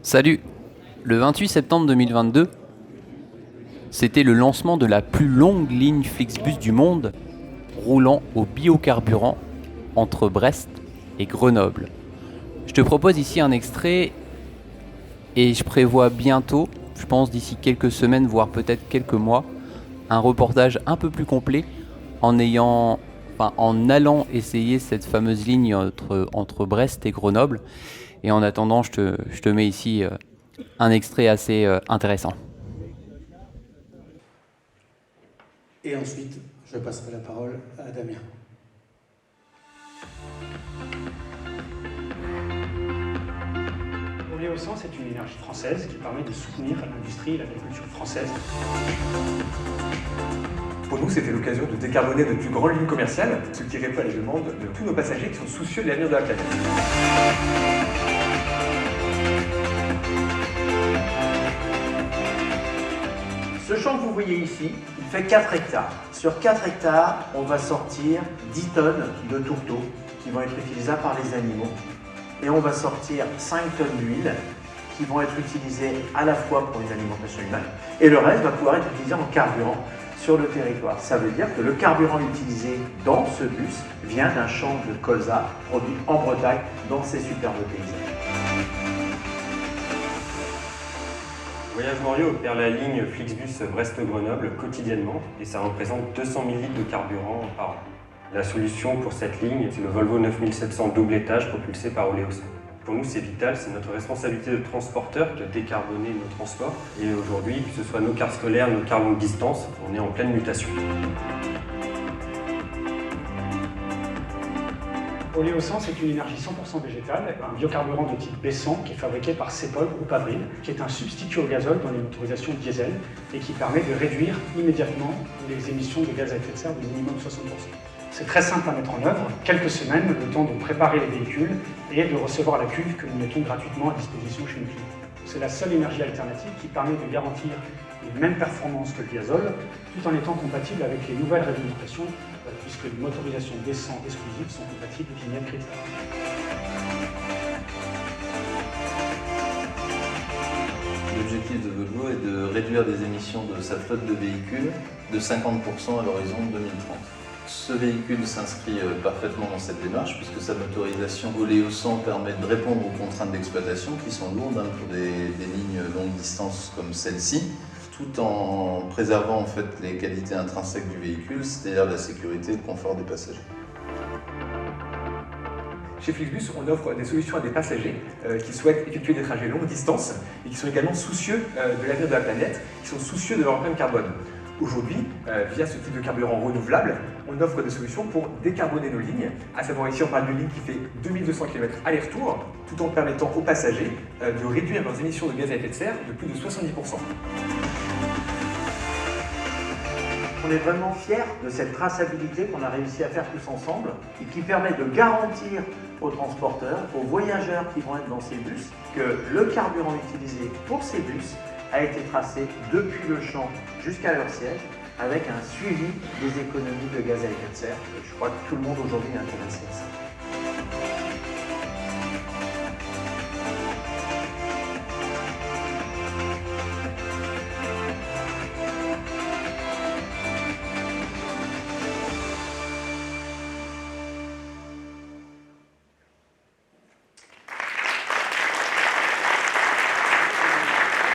Salut! Le 28 septembre 2022, c'était le lancement de la plus longue ligne Flixbus du monde, roulant au biocarburant entre Brest et Grenoble. Je te propose ici un extrait et je prévois bientôt, je pense d'ici quelques semaines, voire peut-être quelques mois, un reportage un peu plus complet en allant essayer cette fameuse ligne entre Brest et Grenoble. Et en attendant, je te mets ici un extrait assez intéressant. Et ensuite, je passerai la parole à Damien. Oléosan, c'est une énergie française qui permet de soutenir l'industrie et l'agriculture française. Pour nous, c'était l'occasion de décarboner notre plus grande ligne commerciale, ce qui répond à la demande de tous nos passagers qui sont soucieux de l'avenir de la planète. Ce champ que vous voyez ici, il fait 4 hectares. Sur 4 hectares, on va sortir 10 tonnes de tourteaux qui vont être utilisables par les animaux. Et on va sortir 5 tonnes d'huile qui vont être utilisées à la fois pour une alimentation humaine et le reste va pouvoir être utilisé en carburant sur le territoire. Ça veut dire que le carburant utilisé dans ce bus vient d'un champ de colza produit en Bretagne dans ces superbes paysages. Voyage Morio opère la ligne Flixbus Brest-Grenoble quotidiennement et ça représente 200 000 litres de carburant par an. La solution pour cette ligne, c'est le Volvo 9700 double étage propulsé par Oléosan. Pour nous, c'est vital, c'est notre responsabilité de transporteur de décarboner nos transports. Et aujourd'hui, que ce soit nos cars scolaires, nos cars longue distance, on est en pleine mutation. Oléosan, c'est une énergie 100% végétale, un biocarburant de type B100 qui est fabriqué par Cepol Groupe Avril, qui est un substitut au gazole dans les motorisations diesel et qui permet de réduire immédiatement les émissions de gaz à effet de serre de minimum 60%. C'est très simple à mettre en œuvre, quelques semaines, le temps de préparer les véhicules et de recevoir la cuve que nous mettons gratuitement à disposition chez nos clients. C'est la seule énergie alternative qui permet de garantir les mêmes performances que le gazole, tout en étant compatible avec les nouvelles réglementations, puisque les motorisations B100 exclusives sont compatibles vignette critères. L'objectif de Volvo est de réduire les émissions de sa flotte de véhicules de 50% à l'horizon 2030. Ce véhicule s'inscrit parfaitement dans cette démarche puisque sa motorisation Oléosan permet de répondre aux contraintes d'exploitation qui sont lourdes pour des lignes longue distance comme celle-ci, tout en préservant en fait les qualités intrinsèques du véhicule, c'est-à-dire la sécurité et le confort des passagers. Chez Flixbus, on offre des solutions à des passagers qui souhaitent effectuer des trajets longue distance et qui sont également soucieux de l'avenir de la planète, qui sont soucieux de leur empreinte carbone. Aujourd'hui, via ce type de carburant renouvelable, on offre des solutions pour décarboner nos lignes, à savoir ici on parle d'une ligne qui fait 2200 km aller-retour, tout en permettant aux passagers de réduire leurs émissions de gaz à effet de serre de plus de 70%. On est vraiment fiers de cette traçabilité qu'on a réussi à faire tous ensemble et qui permet de garantir aux transporteurs, aux voyageurs qui vont être dans ces bus, que le carburant utilisé pour ces bus a été tracé depuis le champ jusqu'à leur siège avec un suivi des économies de gaz à effet de serre. Je crois que tout le monde aujourd'hui est intéressé à ça.